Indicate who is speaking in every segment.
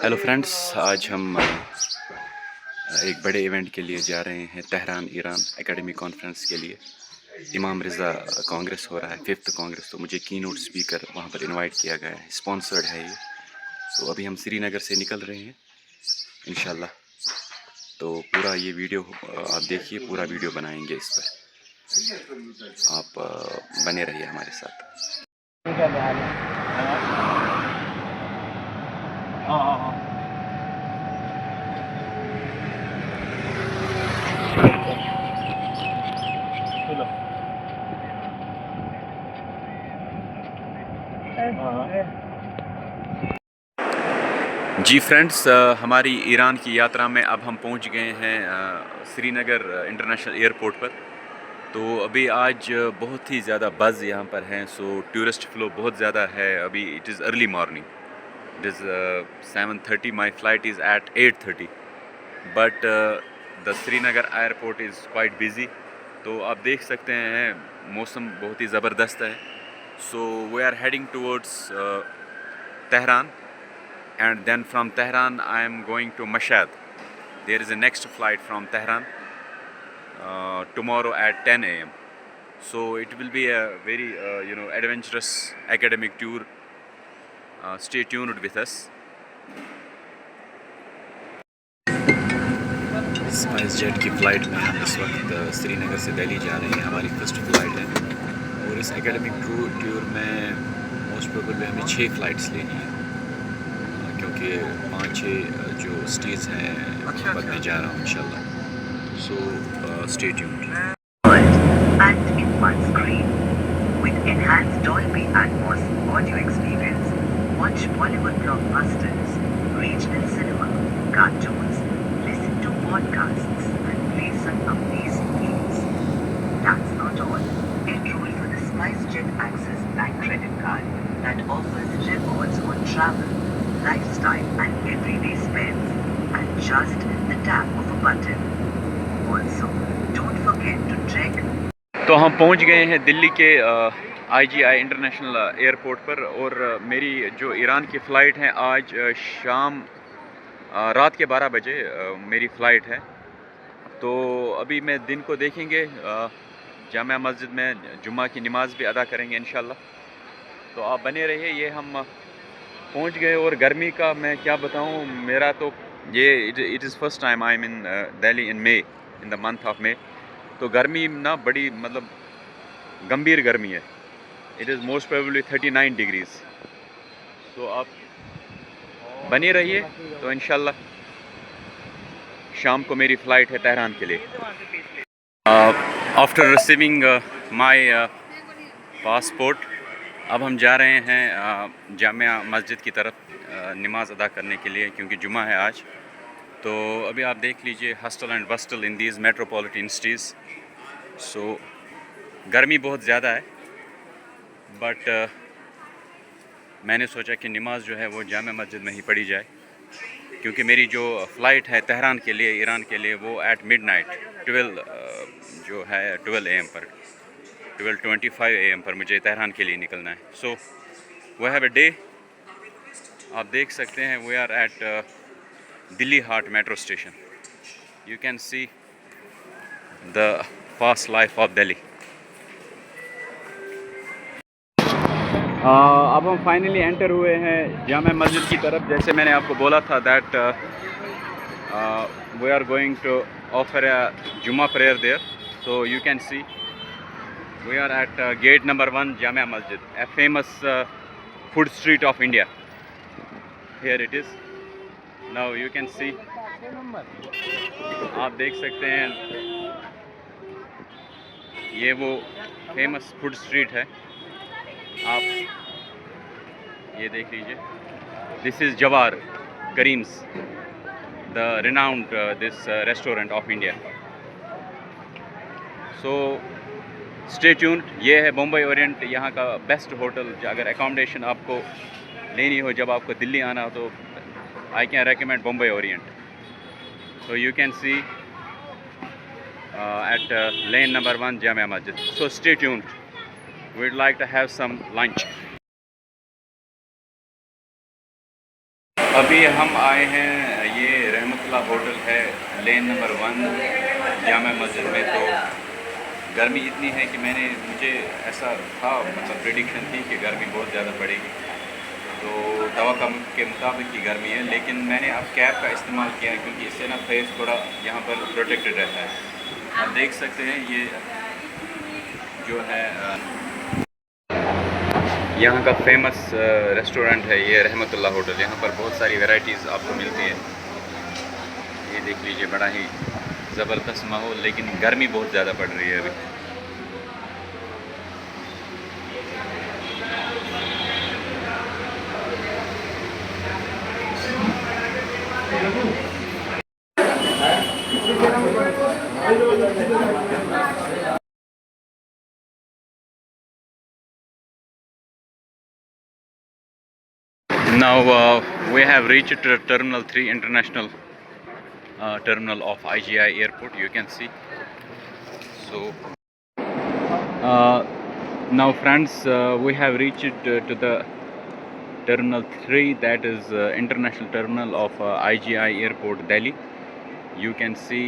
Speaker 1: Hello friends, आज हम एक बड़े इवेंट के लिए जा रहे हैं तेहरान ईरान एकेडमिक कॉन्फ्रेंस के लिए। इमाम रिज़ा कांग्रेस हो रहा है, 5th कांग्रेस। तो मुझे की नोट स्पीकर वहाँ पर इनवाइट किया गया है, स्पॉन्सर्ड है ये। तो अभी हम श्रीनगर से निकल रहे हैं इंशाल्लाह। तो पूरा ये वीडियो आप देखिए, पूरा वीडियो बनाएंगे इस पर। आप बने रहिए हमारे साथ। जी फ्रेंड्स, हमारी ईरान की यात्रा में अब हम पहुंच गए हैं श्रीनगर इंटरनेशनल एयरपोर्ट पर। तो अभी आज बहुत ही ज़्यादा बज़ यहाँ पर है। सो टूरिस्ट फ्लो बहुत ज़्यादा है। अभी it is early morning, it is 7:30। My flight is at 8:30, but the Srinagar airport is quite busy. तो आप देख सकते हैं मौसम बहुत ही ज़बरदस्त है। So we are heading towards Tehran, and then from Tehran I am going to Mashhad. There is a next flight from Tehran tomorrow at 10 a.m. So it will be a very adventurous academic tour. Stay tuned with us. Spice jet की flight में हम इस वक्त श्रीनगर से दिल्ली जा रहे हैं। हमारी फर्स्ट फ़्लाइट है और इस एकेडमिक टूर में मोस्ट प्रोबेबली हमें 6 फ़्लाइट्स लेनी है, क्योंकि 5-6 जो स्टेज हैं वहाँ पर मैं जा रहा हूँ इंशाल्लाह। सो stay tuned.
Speaker 2: And in one screen, with enhanced Dolby Atmos audio experience, watch Bollywood blockbusters, regional cinema, cartoons, listen to podcasts, and play some amazing games. That's not all. Enroll for the SpiceJet Access Bank credit card that offers rewards on travel, lifestyle, and everyday spends at just the tap of a button. Also, don't forget to check.
Speaker 1: तो हम पहुंच गए हैं दिल्ली के IGI international airport पर। और मेरी जो ईरान की फ़्लाइट है आज शाम रात के 12 बजे मेरी फ़्लाइट है। तो अभी मैं दिन को देखेंगे, जामिया मस्जिद में जुम्मा की नमाज़ भी अदा करेंगे इंशाल्लाह। तो आप बने रहिए। ये हम पहुंच गए। और गर्मी का मैं क्या बताऊं, मेरा तो ये it is first time I am in Delhi in may, in the month of May. तो गर्मी ना बड़ी मतलब गंभीर गर्मी है। It is most probably 39 degrees. तो आप बने रहिए। तो इंशाल्लाह शाम को मेरी फ़्लाइट है तेहरान के लिए। आफ्टर रिसीविंग माई पासपोर्ट अब हम जा रहे हैं जामिया मस्जिद की तरफ नमाज अदा करने के लिए, क्योंकि जुमा है आज। तो अभी आप देख लीजिए hustle and bustle in these metropolitan cities. So गर्मी बहुत ज़्यादा है, बट मैंने सोचा कि नमाज जो है वो जामिया मस्जिद में ही पढ़ी जाए, क्योंकि मेरी जो फ़्लाइट है तेहरान के लिए, ईरान के लिए, वो एट मिडनाइट 12 जो है 12 AM पर, 12:25 AM पर मुझे तेहरान के लिए निकलना है। So we have a day. आप देख सकते हैं we are at Delhi Haat metro station. You can see the fast life of Delhi. अब हम फाइनली एंटर हुए हैं जामिया मस्जिद की तरफ। जैसे मैंने आपको बोला था that we are going to offer a Jumma prayer there. So you can see we are at gate number 1 Jamia Masjid, a famous food street of India. Here it is. Now you can see, आप देख सकते हैं ये वो famous food street है। आप ये देख लीजिए। दिस इज़ जवार Karim's, the renowned this restaurant of India. So stay tuned. ये है बम्बई ओरिएंट, यहाँ का बेस्ट होटल। अगर अकोमोडेशन आपको लेनी हो, जब आपको दिल्ली आना हो, तो I can recommend Bombay Orient. So you can see at lane number 1 Jama Masjid. So stay tuned, we would like to have some lunch. ابھی ہم آئے ہیں، یہ رحمت اللہ ہوٹل ہے، لین نمبر 1 جامع مسجد میں. تو گرمی اتنی ہے کہ مجھے ایسا تھا، مطلب پریڈکشن تھی کہ گرمی بہت زیادہ پڑے گی، تو توقع کے مطابق ہی گرمی ہے. لیکن میں نے اب کیپ کا استعمال کیا ہے کیونکہ اس سے نا فیس تھوڑا یہاں پر پروٹیکٹڈ رہتا ہے. آپ دیکھ سکتے ہیں یہ جو ہے یہاں کا فیمس ریسٹورنٹ ہے، یہ رحمت اللہ ہوٹل. یہاں پر بہت ساری ویرائٹیز آپ کو ملتی ہیں. یہ دیکھ لیجئے، بڑا ہی زبردست ماحول، لیکن گرمی بہت زیادہ پڑ رہی ہے ابھی. Now we have reached Terminal 3 International Terminal of IGI Airport. You can see. So now friends, we have reached to the Terminal 3, that is International Terminal of IGI Airport, Delhi. You can see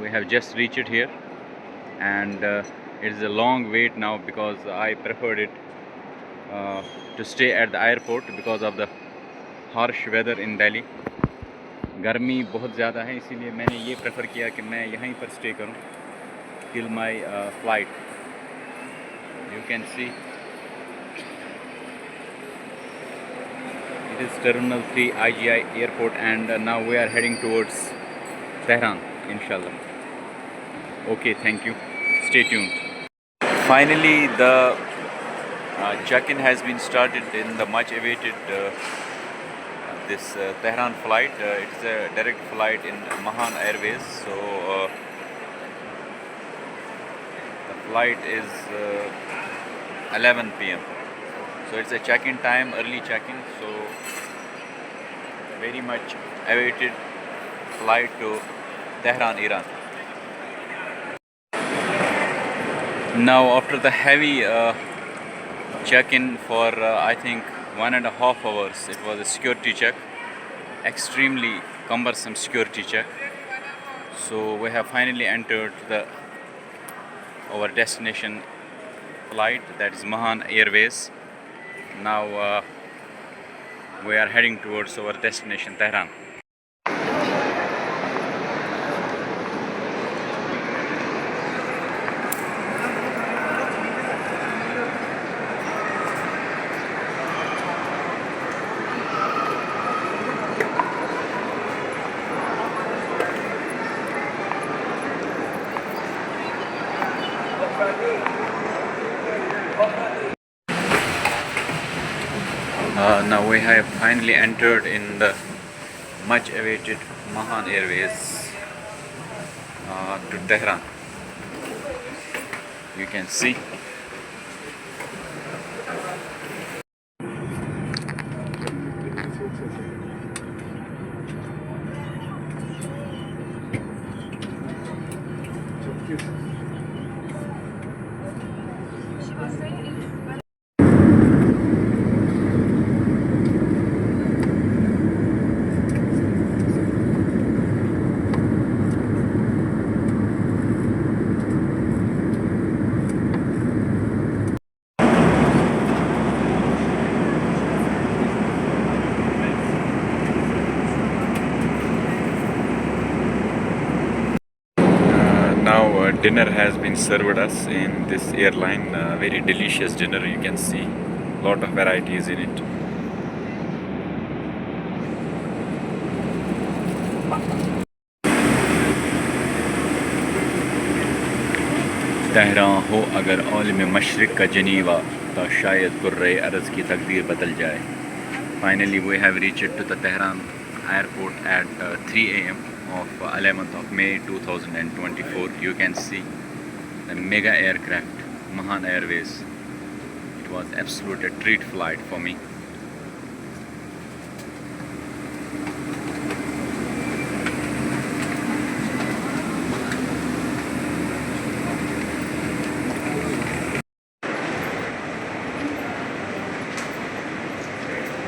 Speaker 1: we have just reached here, and it is a long wait now because I preferred it to stay at the airport because of the harsh weather in Delhi. گرمی بہت زیادہ ہے، اسی لیے میں نے یہ prefer کیا کہ میں یہیں پر اسٹے کروں till my flight. You can see it is Terminal 3 IGI Airport, and now we are heading towards Tehran, inshallah. Okay, thank you. Stay tuned. Finally, the check-in has been started in the much awaited this Tehran flight. It's a direct flight in Mahan Airways. So the flight is 11 p.m. So it's a check-in time, early check-in. So very much awaited flight to Tehran, Iran. Now after the heavy check-in for I think 1.5 hours, it was a security check, extremely cumbersome security check. So we have finally entered our destination flight, that is Mahan Airways. Now we are heading towards our destination Tehran. Now we have finally entered in the much awaited Mahan Airways to Tehran. You can see. Now dinner has been served us in this airline. Very delicious dinner. You can see lot of varieties in it. Tehran ہو اگر عالم مشرق کا Geneva, تا شاید کرۂ ارض کی تقدیر بدل جائے. Finally we have reached to the Tehran airport at 3 a.m. of 11th of May 2024. You can see the mega aircraft Mahan Airways. It was absolute a treat flight for me.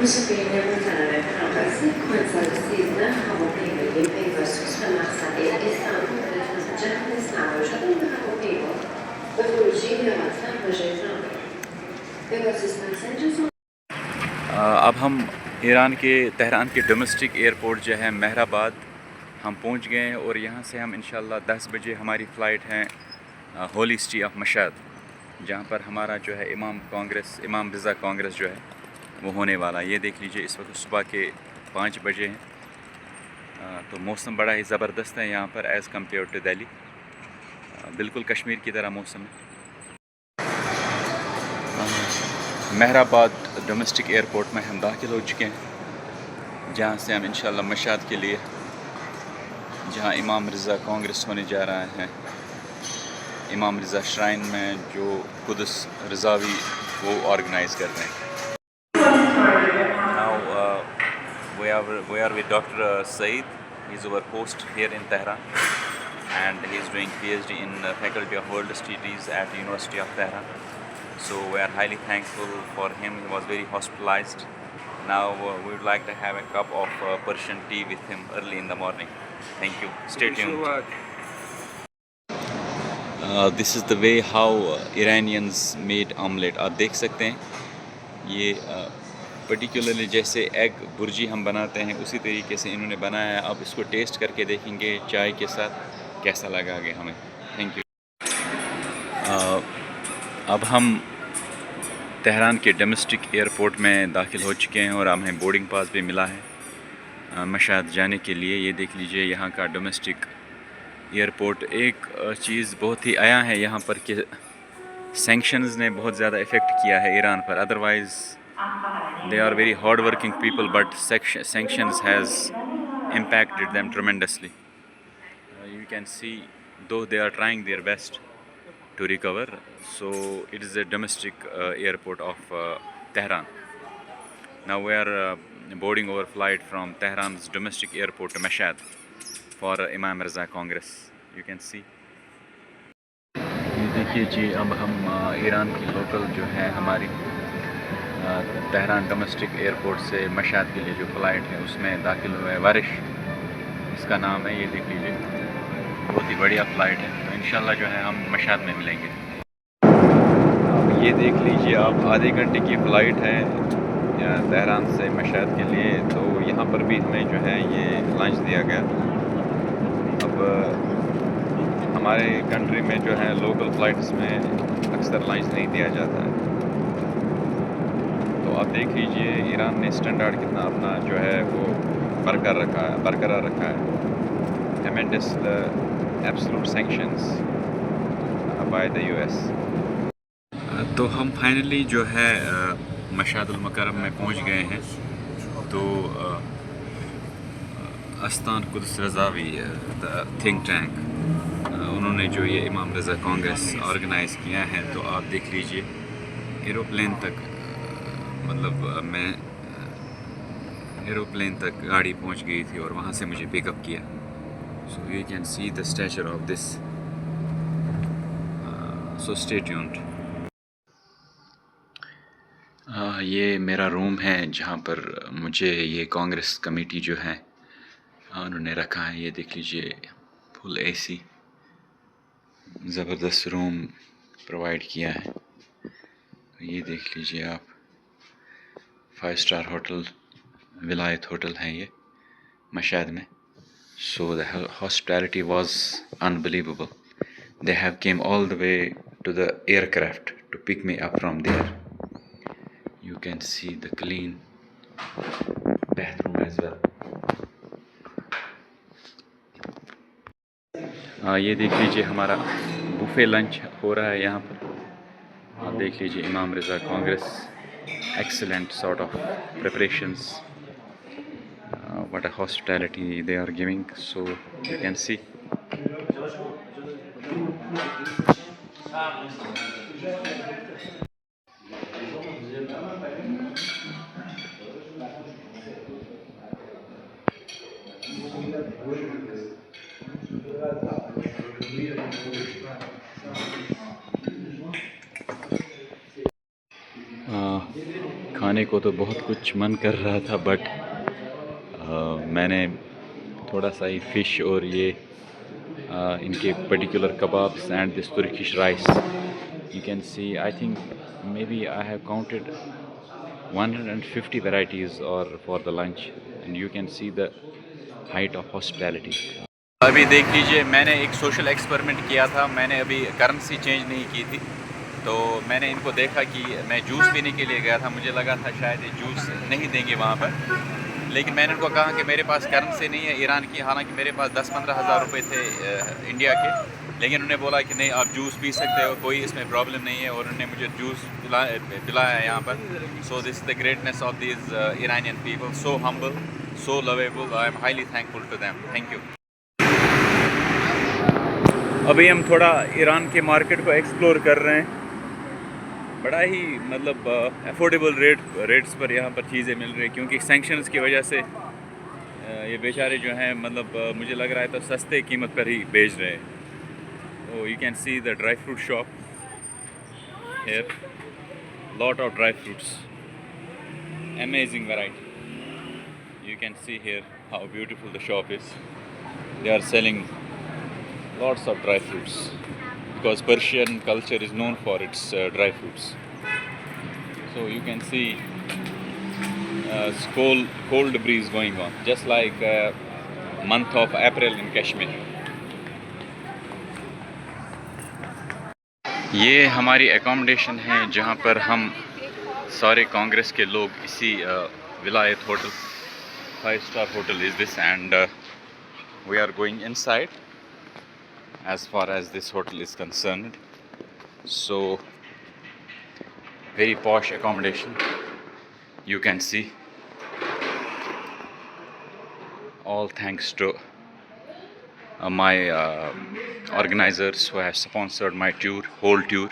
Speaker 3: This is being every time.
Speaker 1: اب ہم ایران کے Tehran کے domestic airport جو ہے مہر آباد ہم پہنچ گئے ہیں، اور یہاں سے ہم انشاءاللہ 10 بجے ہماری فلائٹ ہے ہولی سٹی آف مشہد، جہاں پر ہمارا جو ہے امام رضا کانگریس جو ہے وہ ہونے والا ہے۔ یہ دیکھ لیجئے اس وقت صبح کے 5 بجے ہیں، تو موسم بڑا ہی زبردست ہے یہاں پر ایز کمپیئر ٹو دہلی، بالکل کشمیر کی طرح موسم ہے۔ مہر آباد ڈومیسٹک ایئرپورٹ میں ہم داخل ہو چکے ہیں، جہاں سے ہم انشاءاللہ مشہد کے لیے، جہاں امام رضا کانگریس ہونے جا رہا ہے، امام رضا شرائن میں جو قدس رضاوی وہ آرگنائز کر رہے ہیں۔ Now we are with Dr. Saeed. He's our host here in Tehran, and he's doing PhD in Faculty of World Studies at University of Tehran. So we are highly thankful for him. He was very hospitalized. Now we would like to have a cup of Persian tea with him early in the morning. Thank you. Stay tuned. This is the way how Iranians made omelette. آپ دیکھ سکتے ہیں یہ particularly جیسے egg برجی ہم بناتے ہیں اسی طریقے سے انہوں نے بنایا ہے۔ اب اس کو ٹیسٹ کر کے دیکھیں گے چائے کے ساتھ کیسا لگا گے ہمیں۔ Thank you. اب ہم تہران کے ڈومیسٹک ایئرپورٹ میں داخل ہو چکے ہیں، اور ہمیں بورڈنگ پاس بھی ملا ہے مشہد جانے کے لیے۔ یہ دیکھ لیجئے یہاں کا ڈومیسٹک ایئرپورٹ۔ ایک چیز بہت ہی عیاں ہے یہاں پر کہ سینکشنز نے بہت زیادہ افیکٹ کیا ہے ایران پر، otherwise they are very hard working people, but sanctions has impacted them tremendously. You can see though they are trying their best to recover. So it is a domestic airport of Tehran. Now we are boarding our flight from Tehran's domestic airport to Mashhad for Imam Reza Congress. You can see. یہ دیکھیے جی، اب ہم ایران کی local جو ہے ہماری Tehran domestic airport سے مشہد کے لیے جو فلائٹ ہے اس میں داخل ہوئے۔ ورش اس کا نام ہے، یہ دیکھ لیجیے بہت ہی بڑھیا فلائٹ ہے۔ تو انشاءاللہ جو ہے ہم مشہد میں ملیں گے۔ اب یہ دیکھ لیجیے آپ، آدھے گھنٹے کی فلائٹ ہے تہران سے مشہد کے لیے، تو یہاں پر بھی ہمیں جو ہے یہ لنچ دیا گیا۔ اب ہمارے کنٹری میں جو ہے لوکل فلائٹس میں اکثر لنچ نہیں دیا جاتا ہے، تو آپ دیکھ لیجئے ایران نے اسٹینڈرڈ کتنا اپنا جو ہے وہ برقرار رکھا ہے۔ amidst the absolute sanctions by the US. تو ہم فائنلی جو ہے مشہد المکرم میں پہنچ گئے ہیں۔ تو استان قدس رضاوی تھنک ٹینک، انہوں نے جو یہ امام رضا کانگریس آرگنائز کیا ہے، تو آپ دیکھ لیجئے ایروپلین تک، مطلب میں ایروپلین تک گاڑی پہنچ گئی تھی اور وہاں سے مجھے پک اپ کیا۔ So you can see the Stitcher of this, so stay tuned. یہ میرا روم ہے جہاں پر مجھے یہ کانگریس کمیٹی جو ہے انہوں نے رکھا ہے۔ یہ دیکھ لیجئے فل اے سی، زبردست روم پرووائڈ کیا ہے۔ یہ دیکھ لیجئے آپ، 5 اسٹار ہوٹل، ولایت ہوٹل ہے یہ مشہد میں۔ So the hospitality was unbelievable. They have came all the way to the aircraft to pick me up from there. You can see the clean bathroom as well. یہ دیکھ لیجئے ہمارا buffet lunch ہو رہا ہے یہاں پر۔ آپ دیکھ لیجئے امام رضا Congress, excellent sort of preparations. What a hospitality they are giving, so you can see. کھانے کو تو بہت کچھ من کر رہا تھا، بٹ میں نے تھوڑا سا ہی فش اور یہ ان کے particular kebabs and this Turkish rice. You can see, I think maybe I have counted 150 varieties or for the lunch, and you can see the height of hospitality. ابھی دیکھ لیجئے میں نے ایک سوشل ایکسپیریمنٹ کیا تھا. میں نے ابھی کرنسی چینج نہیں کی تھی, تو میں نے ان کو دیکھا کہ میں جوس پینے کے لیے گیا تھا. مجھے لگا تھا شاید یہ جوس نہیں دیں گے وہاں پر, لیکن میں نے ان کو کہا کہ میرے پاس کرنسی نہیں ہے ایران کی, حالانکہ میرے پاس 10-15 ہزار روپے تھے انڈیا کے, لیکن انہوں نے بولا کہ نہیں آپ جوس پی سکتے ہو, کوئی اس میں پرابلم نہیں ہے, اور انہوں نے مجھے جوس پلایا ہے یہاں پر. So this is the greatness of these Iranian people, so humble, so lovable. I am highly thankful to them. Thank you. ابھی ہم تھوڑا ایران کے مارکیٹ کو ایکسپلور کر رہے ہیں. بڑا ہی مطلب افورڈیبل ریٹس پر یہاں پر چیزیں مل رہی ہیں, کیونکہ سینکشنز کی وجہ سے یہ بیچارے جو ہیں مطلب مجھے لگ رہا ہے تو سستے قیمت پر ہی بیچ رہے ہیں. Oh, you can see the dry fruit shop here. Lot of dry fruits. Amazing variety. You can see here how beautiful the shop is. They are selling lots of dry fruits because Persian culture is known for its dry fruits. So you can see cold breeze going on, just like month of April in Kashmir. یہ ہماری accommodation ہے جہاں پر ہم سارے کانگریس کے لوگ اسی ولایت hotel, 5 star hotel is this, and we are going inside as far as this hotel is concerned. So very posh accommodation, you can see, all thanks to my organizers who have sponsored my whole tour.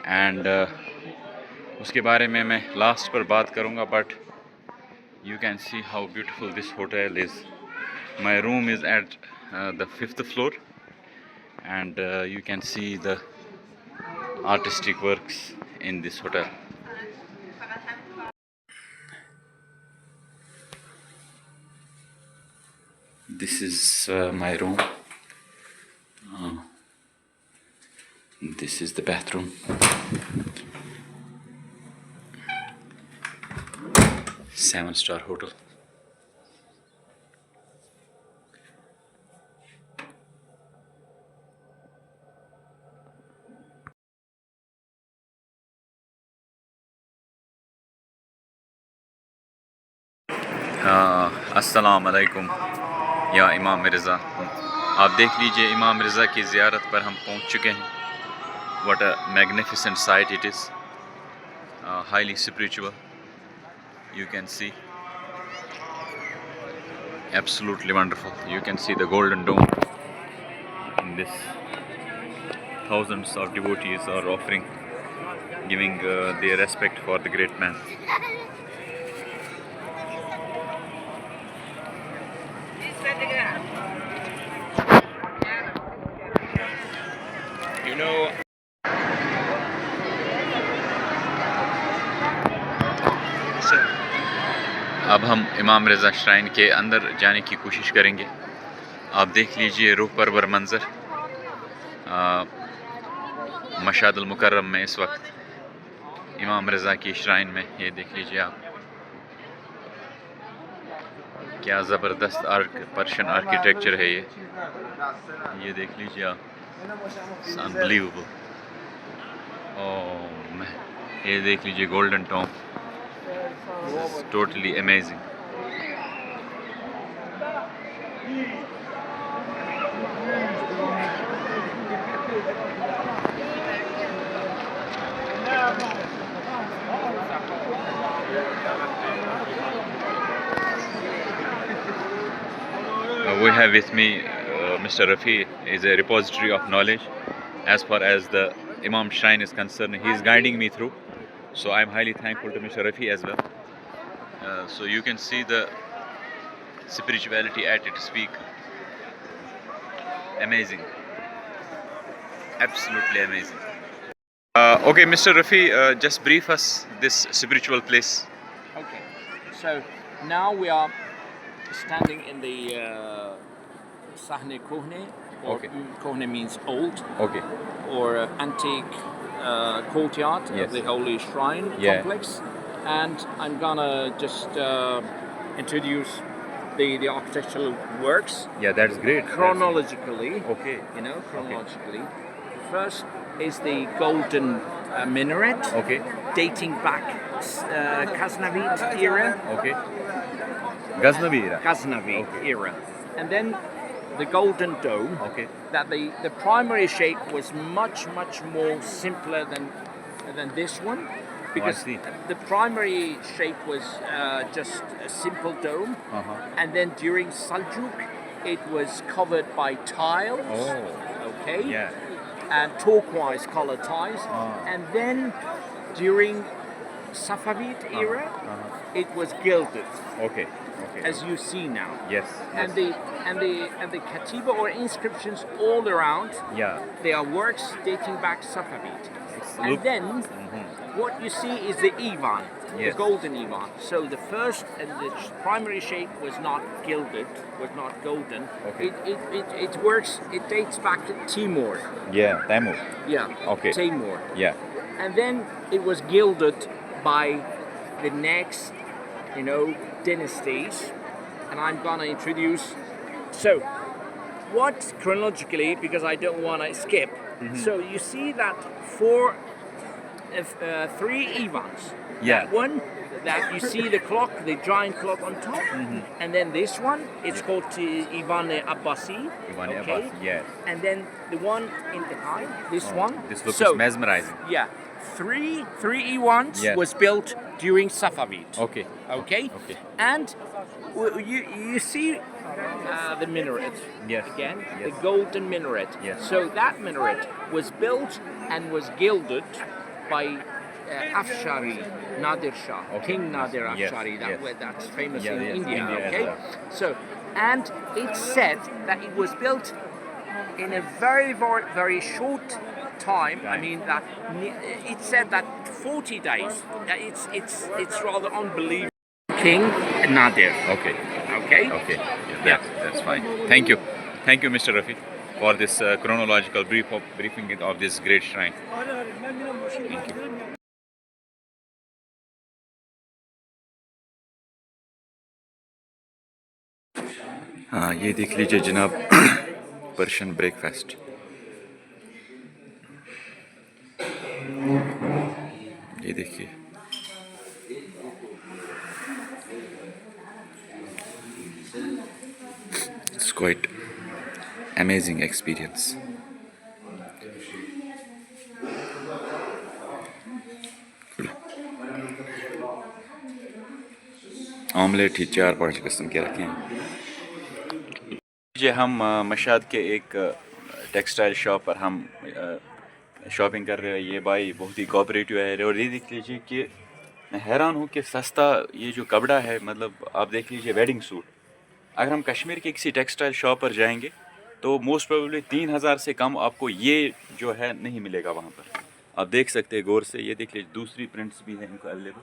Speaker 1: And اس کے بارے میں last پر بات کروں گا, but you can see how beautiful this hotel is. My room is at the 5th floor, and you can see the artistic works in this hotel. This is my room. This is the bathroom. Seven-star hotel. السلام علیکم یا امام رضا. آپ دیکھ لیجئے امام رضا کی زیارت پر ہم پہنچ چکے ہیں. What a magnificent sight it is. Highly spiritual. You can see. Absolutely wonderful. You can see the golden dome in this. Thousands of devotees are offering, giving their respect for the great man. You know, اب ہم امام رضا shrine کے اندر جانے کی کوشش کریں گے. آپ دیکھ لیجئے روح پرور منظر مشہد المکرم میں اس وقت امام رضا کی شرائن میں. یہ دیکھ لیجئے آپ, کیا زبردست پرشین آرکیٹیکچر ہے یہ دیکھ لیجئے آپ. It's unbelievable. یہ دیکھ لیجئے golden Tom. This is totally amazing. We have with me Mr. Rafi. Is a repository of knowledge as far as the Imam Shrine is concerned. He is guiding me through, so I'm highly thankful to Mr. Rafi as well. So you can see the spirituality at its peak. Amazing, absolutely amazing. Okay, Mr. Rafi, just brief us this spiritual place.
Speaker 3: Okay, so now we are standing in the Sahne Kohne, or
Speaker 1: Okay.
Speaker 3: Kohne means old,
Speaker 1: Okay.
Speaker 3: or antique courtyard
Speaker 1: Yes.
Speaker 3: of the Holy Shrine
Speaker 1: Yeah.
Speaker 3: complex. And I'm gonna just introduce the architectural works
Speaker 1: Yeah, that's great.
Speaker 3: chronologically.
Speaker 1: Okay.
Speaker 3: You know, chronologically. First is the golden minaret,
Speaker 1: Okay.
Speaker 3: dating back Ghaznavid era.
Speaker 1: Okay. Ghaznavi era.
Speaker 3: Ghaznavi
Speaker 1: Okay.
Speaker 3: era. And then the golden dome.
Speaker 1: Okay.
Speaker 3: That the primary shape was much more simpler than this one, because
Speaker 1: see.
Speaker 3: the primary shape was just a simple dome, and then during Seljuk it was covered by tiles.
Speaker 1: Oh.
Speaker 3: Okay.
Speaker 1: Yeah.
Speaker 3: And turquoise color tiles, and then during Safavid era it was gilded,
Speaker 1: Okay. Okay.
Speaker 3: as you see now.
Speaker 1: Yes.
Speaker 3: And the katiba or inscriptions all around,
Speaker 1: Yeah.
Speaker 3: they are works dating back Safavid. And
Speaker 1: look-
Speaker 3: then what you see is the Ivan, the
Speaker 1: Yes.
Speaker 3: golden Ivan. So the first and the primary shape was not gilded, was not golden.
Speaker 1: Okay.
Speaker 3: It works. It dates back to Timur.
Speaker 1: Yeah. Timur.
Speaker 3: Yeah.
Speaker 1: Okay.
Speaker 3: Timur.
Speaker 1: Yeah.
Speaker 3: And then it was gilded by the next, dynasties. And I'm gonna introduce. So, what chronologically, because I don't want to skip. So you see that three Ivans.
Speaker 1: Yeah.
Speaker 3: That one, that you see the clock, the giant clock on top, and then this one, it's called Ivan Abbasi.
Speaker 1: Ivan
Speaker 3: okay?
Speaker 1: Abbasi, yes.
Speaker 3: And then the one in behind, this one.
Speaker 1: This looks
Speaker 3: So,
Speaker 1: mesmerizing.
Speaker 3: yeah, three Ivans
Speaker 1: Yeah.
Speaker 3: was built during Safavid.
Speaker 1: Okay.
Speaker 3: Okay.
Speaker 1: Okay.
Speaker 3: And you see the minaret.
Speaker 1: Yes.
Speaker 3: Again,
Speaker 1: Yes.
Speaker 3: the golden minaret.
Speaker 1: Yes.
Speaker 3: So that minaret was built and was gilded by Afshari, Nadir Shah,
Speaker 1: Okay.
Speaker 3: King Nadir
Speaker 1: Yes.
Speaker 3: Afshari.
Speaker 1: Yes.
Speaker 3: That's famous
Speaker 1: Yeah,
Speaker 3: in
Speaker 1: yes,
Speaker 3: India.
Speaker 1: India as
Speaker 3: Okay.
Speaker 1: well.
Speaker 3: So, and it's said that it was built in a very short time. I mean that it's said that 40 days. It's rather unbelievable. King Nadir.
Speaker 1: Okay.
Speaker 3: Okay.
Speaker 1: Okay. Yeah, that's fine. Thank you. Thank you, Mr. Rafi, for this chronological briefing of this great shrine. Thank you. हाँ, ये देख लीजिए जनाब, Persian breakfast. ये देखिए. It's quite amazing experience. Omelette ही 4-5 किस्म के रखे हैं. जी हम मशाद के एक टेक्सटाइल शॉप पर हम शॉपिंग कर रहे हैं. ये भाई बहुत ही कोऑपरेटिव है और ये देख लीजिए कि मैं हैरान हूँ कि सस्ता ये जो कपड़ा है, मतलब आप देख लीजिए वेडिंग सूट, अगर हम कश्मीर के किसी टेक्सटाइल शॉप पर जाएंगे तो मोस्ट प्रोबेबली 3000 से कम आपको ये जो है नहीं मिलेगा वहाँ पर. आप देख सकते हैं गौर से. ये देख लीजिए दूसरी प्रिंट्स भी हैं इनको अवेलेबल.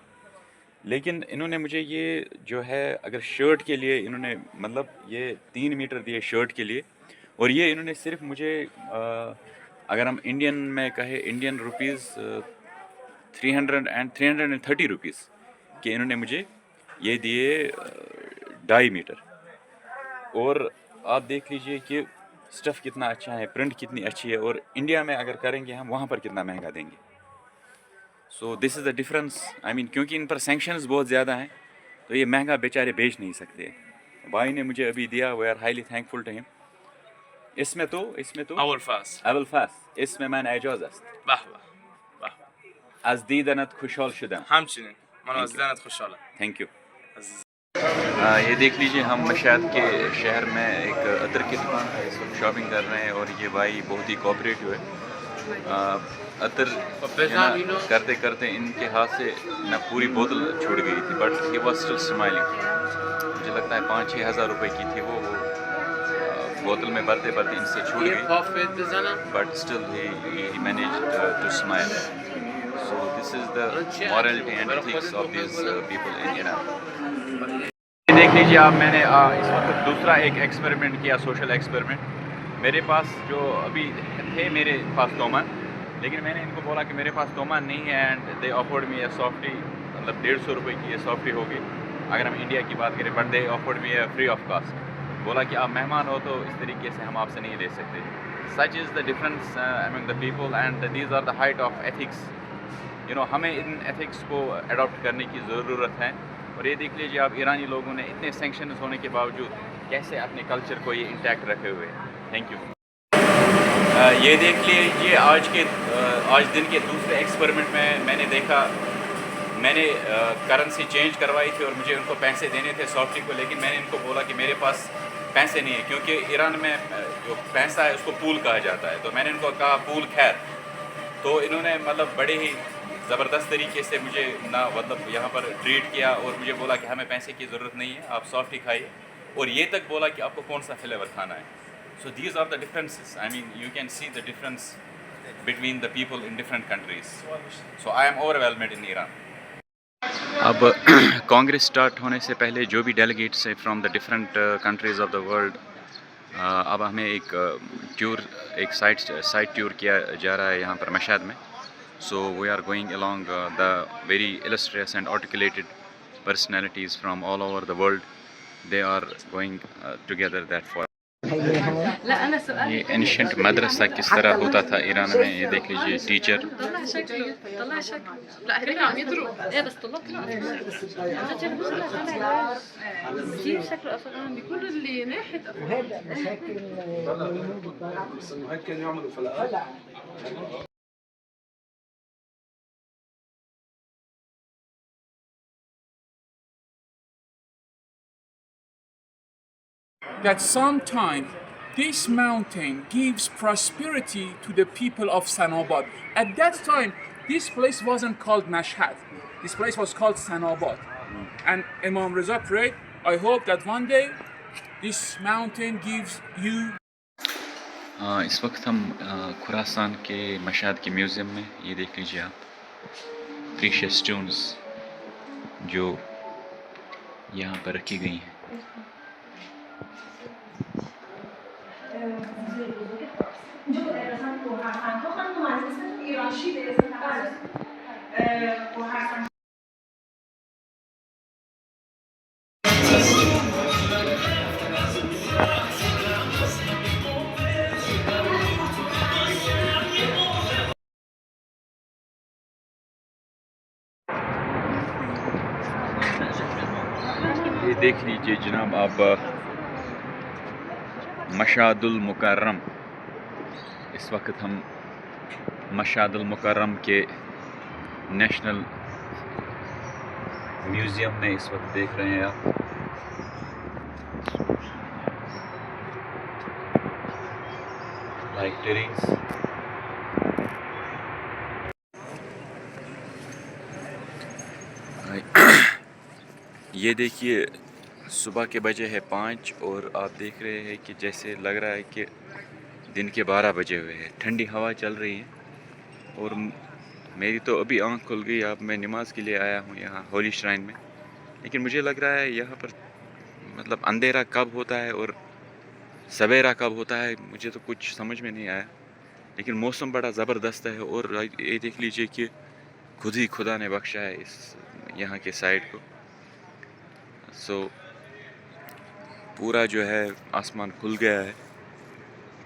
Speaker 1: लेकिन इन्होंने मुझे ये जो है अगर शर्ट के लिए इन्होंने मतलब ये 3 मीटर दिए शर्ट के लिए, और ये इन्होंने सिर्फ मुझे अगर हम इंडियन में कहे इंडियन रुपीज़ 330 रुपीज़ के इन्होंने मुझे ये दिए 2.5 मीटर. और आप देख लीजिए कि स्टफ़ कितना अच्छा है, प्रिंट कितनी अच्छी है, और इंडिया में अगर करेंगे हम वहाँ पर कितना महंगा देंगे. So this is the difference. I mean क्योंकि इन पर सैंक्शंस बहुत ज़्यादा हैं तो ये महंगा बेचारे बेच नहीं सकते. भाई ने मुझे अभी दिया, we are highly thankful to him. इसमें तो अवल फास اسم من اعجاز است.
Speaker 4: به به
Speaker 1: از دیدنت خوشحال شدم.
Speaker 4: همچنین من از دیدنت خوشحالم.
Speaker 1: Thank you. یہ دیکھ لیجئے ہم مشہد کے شہر میں ایک عطر کی دکان ہے, اس وقت شاپنگ کر رہے ہیں, اور یہ بھائی بہت ہی کوآپریٹو ہے. عطر کرتے کرتے ان کے ہاتھ سے نہ پوری بوتل چھوٹ گئی تھی, but he was still smiling. مجھے لگتا ہے 5-6 ہزار روپے کی تھی وہ بوتل میں بھرتے بھرتے ان سے چھوٹ گئی, but still he managed to smile. So this is the morality and ethics of these people in Iran. دیکھ لیجیے آپ، میں نے اس وقت دوسرا ایک ایکسپیریمنٹ کیا، سوشل ایکسپیریمنٹ. میرے پاس جو ابھی تھے میرے پاس تومن، لیکن میں نے ان کو بولا کہ میرے پاس تومن نہیں ہے، and they offered me a softy, مطلب 150 روپے کی یہ سافٹی ہوگی اگر ہم انڈیا کی بات کریں، but they offered me a free of cost. بولا کہ آپ مہمان ہو تو اس طریقے سے ہم آپ سے نہیں لے سکتے. Such is the difference among the people and these are the height of ethics. ہمیں ان ایتھکس کو اڈاپٹ کرنے کی ضرورت ہے. اور یہ دیکھ لیجیے آپ، ایرانی لوگوں نے اتنے سینکشنز ہونے کے باوجود کیسے اپنے کلچر کو یہ انٹیکٹ رکھے ہوئے. Thank you. یہ دیکھ لیجیے آج دن کے دوسرے ایکسپیریمنٹ میں نے دیکھا، میں نے کرنسی چینج کروائی تھی اور مجھے ان کو پیسے دینے تھے سافٹی کو، لیکن میں نے ان کو بولا کہ میرے پاس پیسے نہیں ہیں، کیونکہ ایران میں جو پیسہ ہے اس کو پول کہا جاتا ہے. تو میں نے ان کو کہا پول خیر. تو انہوں نے مطلب بڑے ہی زبردست طریقے سے مجھے مطلب یہاں پر ٹریٹ کیا اور مجھے بولا کہ ہمیں پیسے کی ضرورت نہیں ہے، آپ سافٹی کھائیے، اور یہ تک بولا کہ آپ کو کون سا فلیور کھانا ہے. So these are the differences. I mean, you can see the difference between the people in different countries. So I am overwhelmed in Iran. اب کانگریس سٹارٹ ہونے سے پہلے جو بھی ڈیلیگیٹس ہیں from the different countries of the world, اب ہمیں ایک ٹور، ایک سائٹ ٹور کیا جا رہا ہے یہاں پر مشہد میں. So we are going along the very illustrious and articulated personalities from all over the world. They are going together that for یہ اینشنٹ مدرسہ کس طرح ہوتا تھا ایران میں. یہ دیکھ لیجیے ٹیچر.
Speaker 5: طلع شكله طلع شكله لا هذول عم يضرب ايه بس طلع كثير شكله افغان بيكون اللي ناحيه
Speaker 4: بس انه هيك كانوا يعملوا فلقات.
Speaker 6: That sometime this mountain gives prosperity to the people of Sanabad. At that time, this place wasn't called Mashhad. This place was called Sanabad. And Imam Reza prayed, I hope that one day this mountain gives you.
Speaker 1: اس وقت ہم خراسان کے مشہد کے museum میں، یہ دیکھ لیجیے آپ، precious stones جو یہاں پر رکھی گئی ہیں. یہ دیکھ لیجیے جناب آپ، مشہد المکرم. اس وقت ہم مشہد المکرم کے نیشنل میوزیم میں اس وقت دیکھ رہے ہیں آپ. Like trains. یہ دیکھیے صبح کے بجے ہے 5 اور آپ دیکھ رہے ہیں کہ جیسے لگ رہا ہے کہ دن کے 12 بجے ہوئے ہیں. ٹھنڈی ہوا چل رہی ہے اور میری تو ابھی آنکھ کھل گئی. اب میں نماز کے لیے آیا ہوں یہاں ہولی شرائن میں، لیکن مجھے لگ رہا ہے یہاں پر مطلب اندھیرا کب ہوتا ہے اور سویرا کب ہوتا ہے مجھے تو کچھ سمجھ میں نہیں آیا. لیکن موسم بڑا زبردست ہے اور یہ دیکھ لیجئے کہ خود ہی خدا نے بخشا ہے اس یہاں کے سائڈ کو. سو پورا جو ہے آسمان کھل گیا ہے،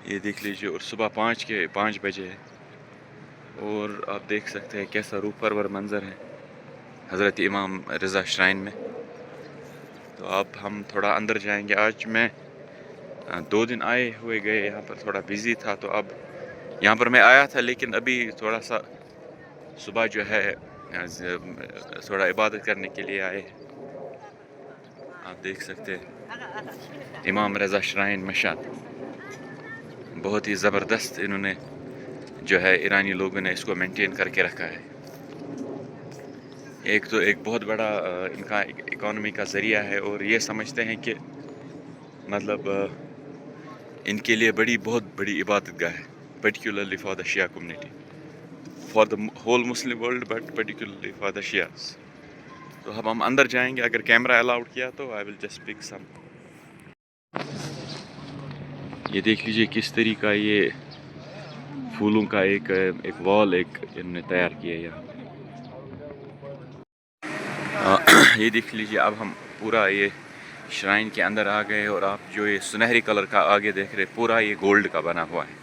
Speaker 1: یہ دیکھ لیجئے. اور صبح 5 بجے ہے اور آپ دیکھ سکتے ہیں کیسا روح پرور منظر ہے حضرت امام رضا شرائن میں. تو اب ہم تھوڑا اندر جائیں گے. آج میں 2 دن آئے ہوئے گئے یہاں پر، تھوڑا بیزی تھا تو اب یہاں پر میں آیا تھا، لیکن ابھی تھوڑا سا صبح جو ہے تھوڑا عبادت کرنے کے لیے آئے. آپ دیکھ سکتے ہیں امام رضا شرائن مشہد. بہت ہی زبردست انہوں نے جو ہے ایرانی لوگوں نے اس کو مینٹین کر کے رکھا ہے. ایک تو ایک بہت بڑا ان کا اکانومی کا ذریعہ ہے اور یہ سمجھتے ہیں کہ مطلب ان کے لیے بہت بڑی عبادت گاہ ہے، particularly for the Shia community, for the whole Muslim world but particularly for the Shias. تو اب ہم اندر جائیں گے, اگر کیمرہ الاؤڈ کیا تو آئی ول جسٹ پک سم. یہ دیکھ لیجئے کس طریقہ یہ پھولوں کا ایک وال انہوں نے تیار کیا یہاں. یہ دیکھ لیجئے اب ہم پورا یہ شرائن کے اندر آ گئے, اور آپ جو یہ سنہری کلر کا آگے دیکھ رہے پورا یہ گولڈ کا بنا ہوا ہے.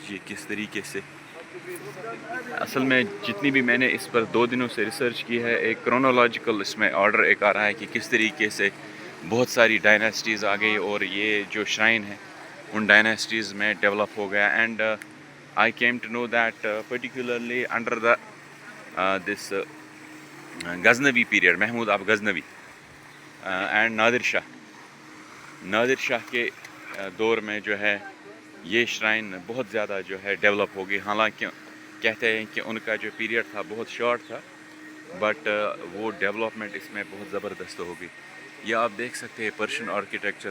Speaker 1: یہ کس طریقے سے, اصل میں جتنی بھی میں نے اس پر 2 دنوں سے ریسرچ کی ہے, ایک کرونالوجیکل اس میں آرڈر ایک آ رہا ہے کہ کس طریقے سے بہت ساری ڈائناسٹیز آ گئی اور یہ جو شرائن ہے ان ڈائناسٹیز میں ڈیولپ ہو گیا. And I came to know that particularly under the this Ghaznavi period, Mahmud of Ghaznavi and Nadir Shah کے دور میں جو ہے یہ شرائن بہت زیادہ جو ہے ڈیولپ ہو گئی. حالانکہ کہتے ہیں کہ ان کا جو پیریڈ تھا بہت شارٹ تھا, بٹ وہ ڈیولپمنٹ اس میں بہت زبردست ہو گئی. یہ آپ دیکھ سکتے ہیں پرشین آرکیٹیکچر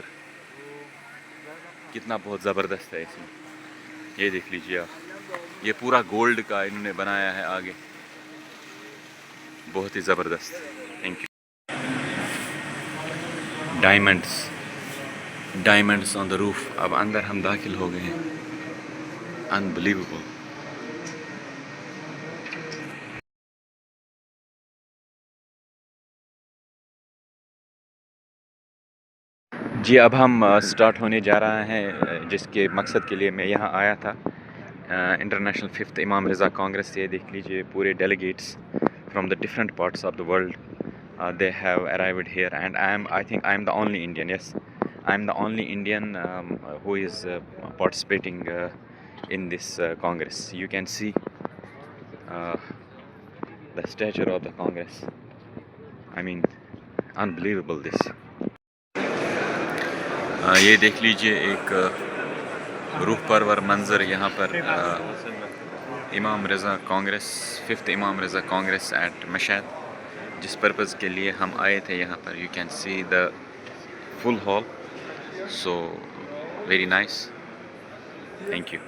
Speaker 1: کتنا بہت زبردست ہے اس میں. یہ دیکھ لیجیے آپ, یہ پورا گولڈ کا انہوں نے بنایا ہے آگے, بہت ہی زبردست. Thank you. ڈائمنڈس آن دا روف. اب اندر ہم داخل ہو گئے ہیں. انبلیویبل. جی اب ہم سٹارٹ ہونے جا رہے ہیں جس کے مقصد کے لیے میں یہاں آیا تھا, انٹرنیشنل 5th امام رضا کانگریس. یہ دیکھ لیجئے پورے delegates from the different parts of the world, they have arrived here, and I think I am the only Indian. Yes, I am the only Indian who is participating in this Congress. You can see the stature of the Congress. I mean, unbelievable this. یہ دیکھ لیجئے ایک روح پرور منظر یہاں پر امام رضا Congress 5th امام رضا کانگریس ایٹ مشہد, جس پرپز کے لیے ہم آئے تھے یہاں پر. You can see the full hall, so very nice. Thank you.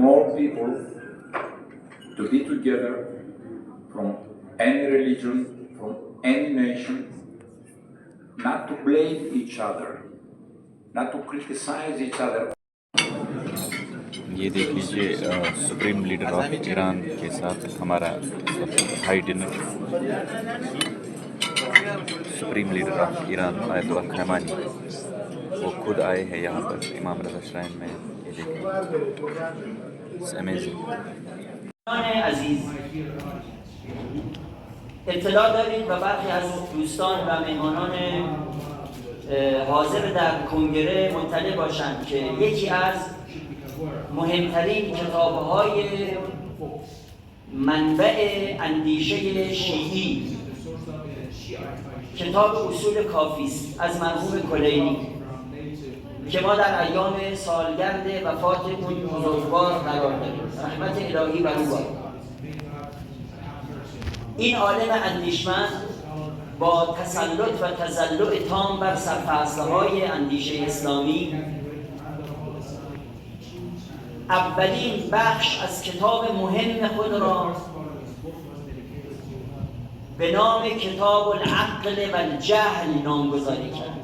Speaker 7: More people to be together from any religion, from any nation, not to blame each other, not to criticize each other.
Speaker 1: یہ دیکھ لیجئے supreme leader of Iran کے ساتھ ہمارا high dinner. Supreme leader of Iran آیت اللہ خامنئی وہ خود آئے ہیں یہاں پر امام رضا شرائن میں. یہ دیکھیں, اٹس امیزنگ.
Speaker 8: عزیز اطلاع دارید و برخی از دوستان و مهمانان حاضر در کنگره مطلع باشند که یکی از مهمترین کتاب‌های منبع اندیشه شیعی کتاب اصول کافی است از مرحوم کلینی که ما در ایام سالگرد وفات اون بزرگوار قرار داریم. رحمت الهی بر او باد. این عالم اندیشمند با تسلط و تضلع تام بر سرفصل‌های اندیشه اسلامی اولین بخش از کتاب مهم خود را به نام کتاب العقل و الجهل نامگذاری کرد.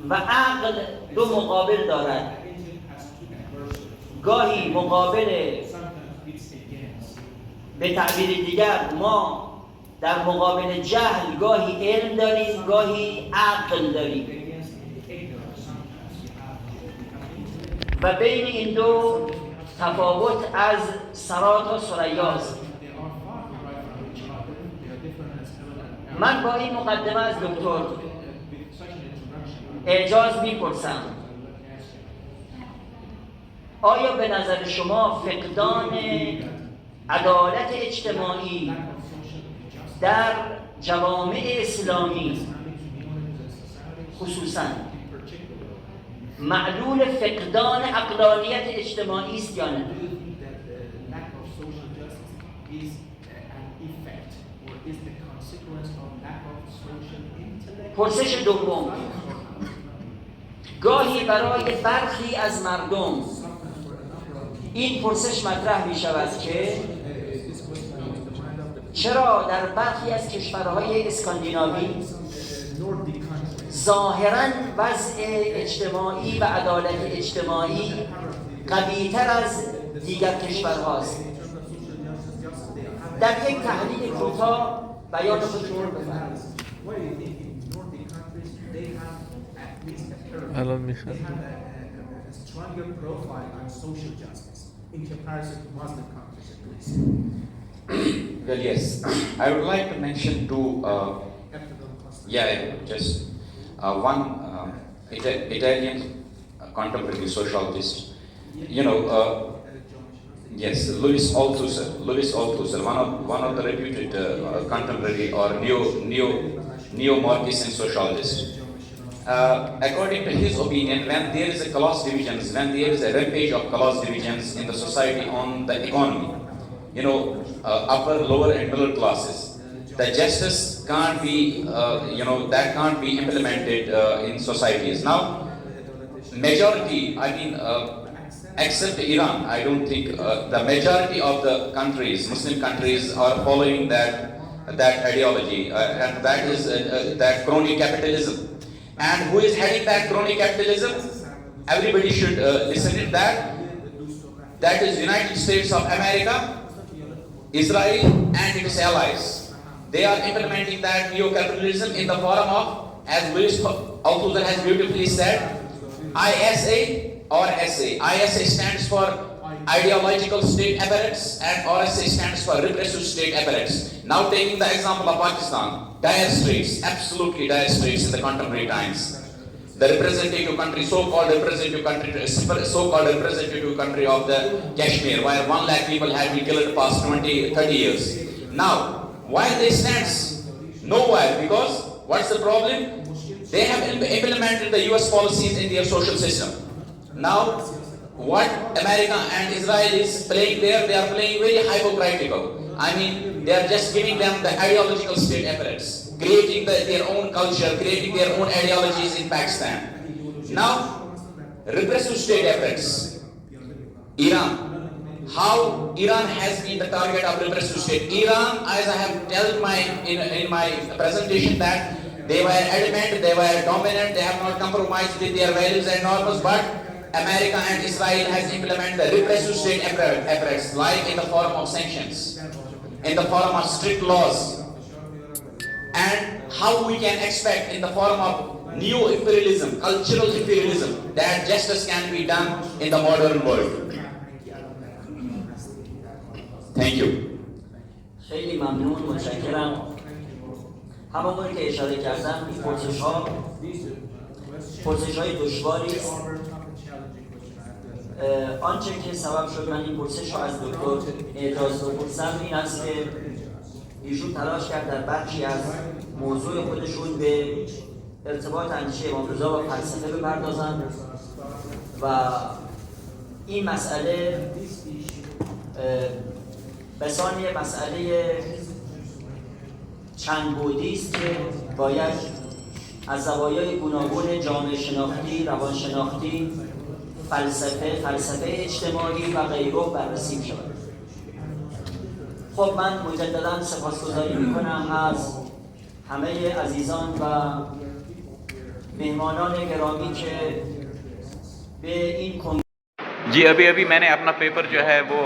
Speaker 8: و عقل دو مقابل دارد, گاهی مقابل به تعبیر دیگر ما در مقابل جهل گاهی علم داریم گاهی عقل داریم و بین این دو تفاوت از سرات و ثریاست. من با این مقدمه از دکتر اعجاز میپرسم آیا به نظر شما فقدان عدالت اجتماعی در جوامع اسلامی خصوصا معلول فقدان عقلانیت اجتماعی است یا نه؟ پرسش دوم، گاهی برای برخی از مردم این پرسش مطرح می شود که چرا در برخی از کشورهای اسکاندیناوی ظاهراً وضع اجتماعی و عدالت اجتماعی قوی‌تر از دیگر کشورهاست؟ در یک تحلیل کوتاه بیان خودتون بفرمایید.
Speaker 9: الان میخوام
Speaker 10: stronger profile on social justice in comparison to Muslim countries at least.
Speaker 11: Well, yes. I would like to mention two, just one Italian contemporary sociologist. You know, yes, Louis Althusser, one of the reputed contemporary or neo-Marxian sociologists. According to his opinion, when there is a class divisions, when there is a rampage of class divisions in the society on the economy, you know, upper, lower and middle classes, the justice can't be, that can't be implemented in societies. Now, majority, except Iran, I don't think the majority of the countries, Muslim countries, are following that ideology, and that is that crony capitalism. And who is heading that crony capitalism? Everybody should listen to that. That is United States of America, Israel and its allies. They are implementing that neo-capitalism in the form of, as Louis Althusser has beautifully said, ISA or SA. ISA stands for ideological state apparatus and RSA stands for repressive state apparatus. Now taking the example of Pakistan, dire straits, absolutely dire straits in the contemporary times. The representative country, so-called representative country of the Kashmir, where 1 lakh people have been killed past 20-30 years. Now, why they stand? Nowhere, because what's the problem? They have implemented the US policies in their social system. Now, what America and Israel is playing there, they are playing very hypocritical. They are just giving them the ideological state apparatus, creating their own culture, creating their own ideologies in Pakistan. Now, repressive state apparatus. Iran. How Iran has been the target of repressive state. Iran, as I have told in my presentation, that they were adamant, they were dominant, they have not compromised with their values and norms, but America and Israel has implemented the repressive state apparatus, like in the form of sanctions, in the form of strict laws, and how we can expect in the form of neo-imperialism, cultural imperialism, that justice can be done in the modern world. Thank you.
Speaker 8: خیلی ممنون، متشکرم. همونطور که اشاره کردم N پرسش‌های دشواری است. آنچه که سبب شد من N پرسش رو از دکتر اعجاز بپرسم N است که ایشون تلاش کرد در بخشی از موضوع خودشون به ارتباط اندیشه امام رضا با فلسفه بپردازند و این مسئله بسان یه مسئله چند بعدی است که باید از زوایای گوناگون جامعه شناختی، روان شناختی، فلسفه اجتماعی و غیره بررسی می شود. خب من مجددا سپاسگزاری میکنم از همه عزیزان و مهمانان گرامی که به این
Speaker 1: جی ابھی میں نے اپنا پیپر جو ہے وہ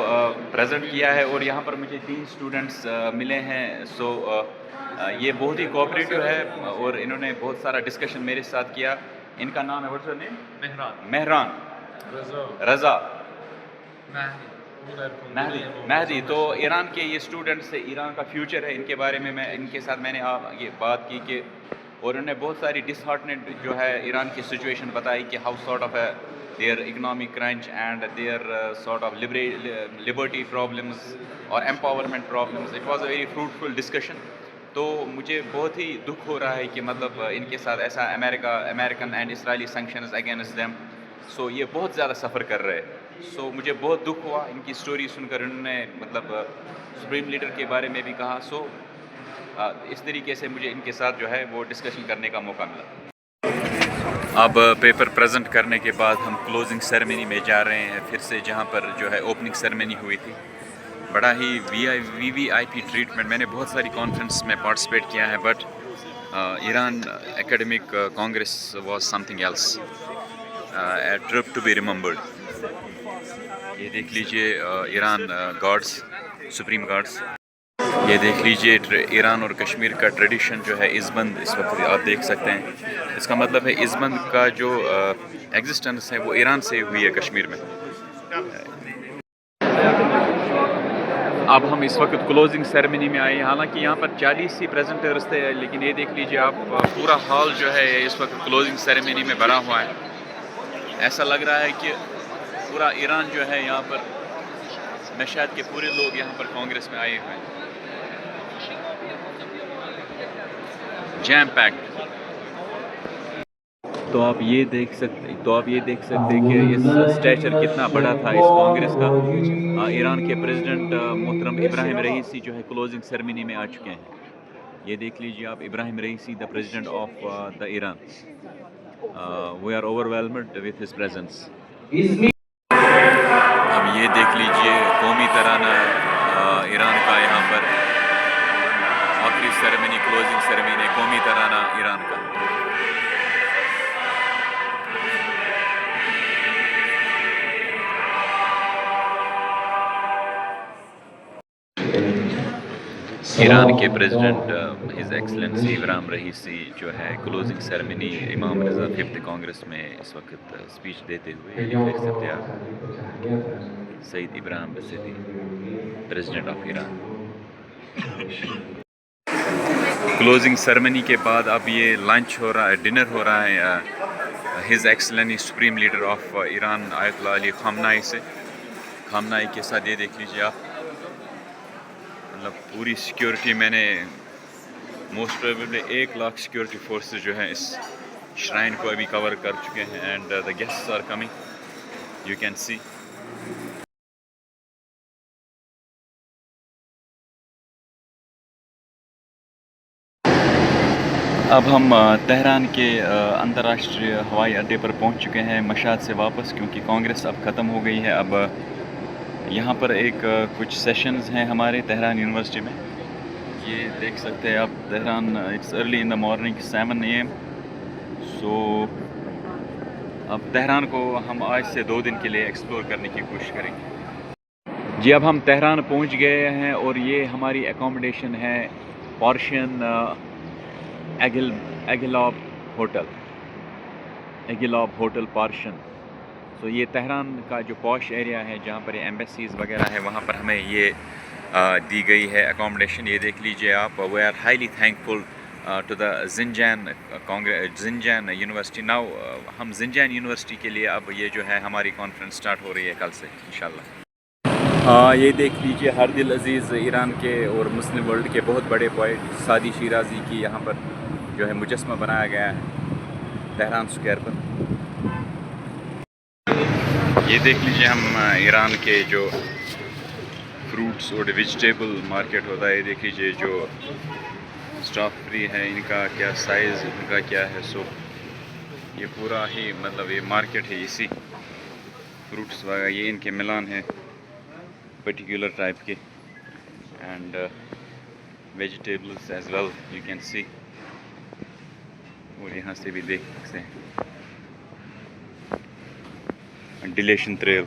Speaker 1: پریزنٹ کیا ہے اور یہاں پر مجھے 3 اسٹوڈنٹس ملے ہیں. سو یہ بہت ہی کوآپریٹیو ہے اور انہوں نے بہت سارا ڈسکشن میرے ساتھ کیا. ان کا نام ہے واٹس یور نیم؟ مہران، رضا، مہدی. تو ایران کے یہ اسٹوڈنٹس ہیں، ایران کا فیوچر ہے. ان کے بارے میں ان کے ساتھ میں نے یہ بات کی کہ اور انہوں نے بہت ساری ڈس ہارٹنڈ جو ہے ایران کی سچویشن بتائی کہ ہاؤ سارٹ آف ہے their economic crunch and their sort of liberty problems اور empowerment problems. It was a very fruitful discussion. تو مجھے بہت ہی دکھ ہو رہا ہے کہ مطلب ان کے ساتھ ایسا American and Israeli sanctions against them. So یہ بہت زیادہ سفر کر رہے ہیں. سو مجھے بہت دکھ ہوا ان کی سٹوری سن کر. انہوں نے مطلب سپریم لیڈر کے بارے میں بھی کہا. سو اس طریقے سے مجھے ان کے ساتھ جو ہے وہ ڈسکشن کرنے کا موقع ملا. اب پیپر پریزنٹ کرنے کے بعد ہم کلوزنگ سیرمنی میں جا رہے ہیں پھر سے, جہاں پر جو ہے اوپننگ سیرمنی ہوئی تھی. بڑا ہی وی آئی پی ٹریٹمنٹ. میں نے بہت ساری کانفرنس میں پارٹیسپیٹ کیا ہے but Iran academic congress was something else, a trip to be remembered. یہ دیکھ لیجئے ایران گارڈز, سپریم گارڈز. یہ دیکھ لیجئے ایران اور کشمیر کا ٹریڈیشن جو ہے ازبند اس وقت آپ دیکھ سکتے ہیں. اس کا مطلب ہے ازبند کا جو ایگزسٹنس ہے وہ ایران سے ہوئی ہے کشمیر میں. اب ہم اس وقت کلوزنگ سیرمنی میں آئے ہیں. حالانکہ یہاں پر 40 ہی پریزنٹرز تھے, لیکن یہ دیکھ لیجئے آپ پورا ہال جو ہے اس وقت کلوزنگ سیرمنی میں بھرا ہوا ہے. ایسا لگ رہا ہے کہ پورا ایران جو ہے یہاں پر, مشہد کے پورے لوگ یہاں پر کانگریس میں آئے ہوئے ہیں. جیم پیکڈ. تو آپ یہ دیکھ سکتے کہ اس اسٹیچر کتنا بڑا تھا اس کانگریس کا. ایران کے پریزیڈنٹ محترم ابراہیم رئیسی جو ہے کلوزنگ سیرمنی میں آ چکے ہیں. یہ دیکھ لیجئے آپ, Ibrahim Raisi the president of the Iran. We are overwhelmed with his presence. اب یہ دیکھ لیجئے قومی ترانہ ایران کا یہاں پر آخری سیرمنی, کلوزنگ سیرمنی, قومی ترانہ ایران کا. ایران کے president his excellency Ebrahim Raisi جو ہے کلوزنگ سیرمنی امام رضا 5th کانگریس میں اس وقت اسپیچ دیتے ہوئے دیکھ سکتے آپ. سعید ابراہیم بسیطی, president of Iran. Closing ceremony کے بعد اب یہ لنچ ہو رہا ہے, ڈنر ہو رہا ہے his excellency supreme leader of Iran آیت اللہ علی خامنائی سے. خامنائی کے ساتھ یہ دیکھ لیجیے آپ, مطلب پوری سیکیورٹی. میں نے most probably 1 lakh security forces جو ہیں اس شرائن کو ابھی کور کر چکے ہیں. And the guests are coming, you can see. اب ہم تہران کے انترراشٹریہ ہوائی اڈے پر پہنچ چکے ہیں مشہد سے واپس, کیونکہ کانگریس اب ختم ہو گئی ہے. اب یہاں پر کچھ سیشنز ہیں ہمارے تہران یونیورسٹی میں. یہ دیکھ سکتے ہیں آپ Tehran, it's early in the morning 7 AM. So اب تہران کو ہم آج سے 2 دن کے لیے ایکسپلور کرنے کی کوشش کریں گے. جی اب ہم تہران پہنچ گئے ہیں اور یہ ہماری اکوموڈیشن ہے پارشین ایگلاب ہوٹل پارشن. سو یہ تہران کا جو پوش ایریا ہے جہاں پر ایمبیسیز وغیرہ ہے, وہاں پر ہمیں یہ دی گئی ہے اکوموڈیشن. یہ دیکھ لیجئے آپ. We are highly thankful to the Zanjan university. Now ہم زنجان یونیورسٹی کے لیے اب یہ جو ہے ہماری کانفرنس سٹارٹ ہو رہی ہے کل سے انشاءاللہ. یہ دیکھ لیجئے ہردل عزیز ایران کے اور مسلم ورلڈ کے بہت بڑے پوائٹ سعدی شیرازی کی یہاں پر جو ہے مجسمہ بنایا گیا ہے تہران اسکوائر پر. یہ دیکھ لیجئے ہم ایران کے جو فروٹس اور ویجیٹیبل مارکیٹ ہوتا ہے. یہ دیکھ لیجئے جو اسٹرابری ہے, ان کا کیا سائز, ان کا کیا ہے. سو یہ پورا ہی مطلب یہ مارکیٹ ہے اسی فروٹس وغیرہ. یہ ان کے ملان ہے پرٹیکولر ٹائپ کے, and vegetables as well you can see. اور یہاں سے بھی دیکھ سکتے ہیں ڈیلیشن تریل.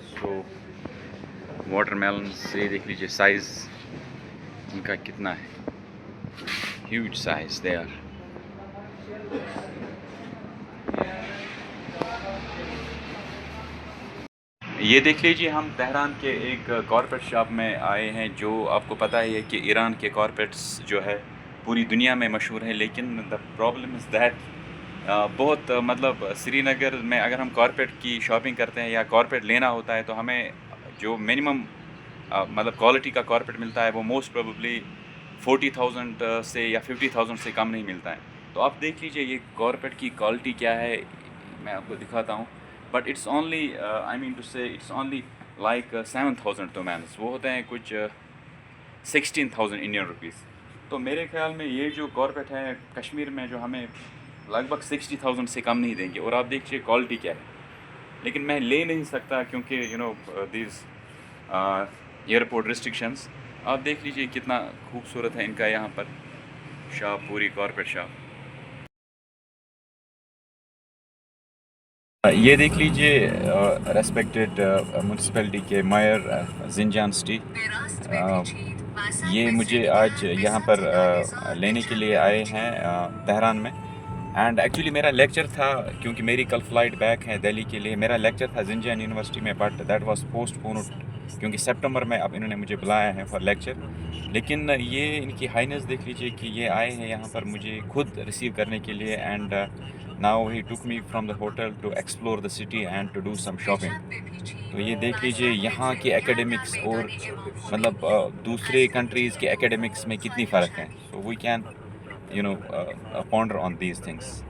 Speaker 1: سو واٹر میلنس, یہ دیکھ لیجیے سائز ان کا کتنا ہے, ہیوج سائز دے آر. یہ دیکھ لیجیے ہم تہران کے ایک کارپیٹ شاپ میں آئے ہیں. جو آپ کو پتہ ہے کہ ایران کے کارپیٹس جو ہے پوری دنیا میں مشہور ہیں، لیکن دا پرابلم از دیٹ بہت مطلب سری نگر میں اگر ہم کارپیٹ کی شاپنگ کرتے ہیں یا کارپیٹ لینا ہوتا ہے تو ہمیں جو منیمم مطلب کوالٹی کا کارپیٹ ملتا ہے وہ موسٹ پروبیبلی 40,000 سے یا 50,000 سے کم نہیں ملتا ہے. تو آپ دیکھ لیجئے یہ کارپیٹ کی کوالٹی کیا ہے، میں آپ کو دکھاتا ہوں. But it's only I mean to say it's only like 7,000 tomans, وہ ہوتے ہیں کچھ 16,000 انڈین روپیز. تو میرے خیال میں یہ جو کارپیٹ ہے کشمیر میں جو ہمیں لگ بھگ 60,000 سے کم نہیں دیں گے. اور آپ دیکھیے کوالٹی کیا ہے، لیکن میں لے نہیں سکتا کیونکہ دیز ایئرپورٹ ریسٹرکشنز. آپ دیکھ لیجئے کتنا خوبصورت ہے ان کا یہاں پر شاپ، پوری کارپیٹ شاپ. یہ دیکھ لیجئے ریسپیکٹڈ میونسپلٹی کے میئر زنجان سٹی، یہ مجھے آج یہاں پر لینے کے لیے آئے ہیں تہران میں. اینڈ ایکچولی میرا لیکچر تھا، کیونکہ میری کل فلائٹ بیک ہے دہلی کے لیے. میرا لیکچر تھا زنجان یونیورسٹی میں، but that was postponed کیونکہ سپٹمبر میں اب انہوں نے مجھے بلایا ہے فار لیکچر. لیکن یہ ان کی ہائنس دیکھ لیجئے کہ یہ آئے ہیں یہاں پر مجھے خود ریسیو کرنے کے لیے. And now he took me from the hotel to explore the city and to do some shopping. تو یہ دیکھ لیجئے یہاں کے ایکیڈمکس اور مطلب دوسرے کنٹریز کے ایکیڈمکس میں کتنی فرق ہے. So we can ponder on these things.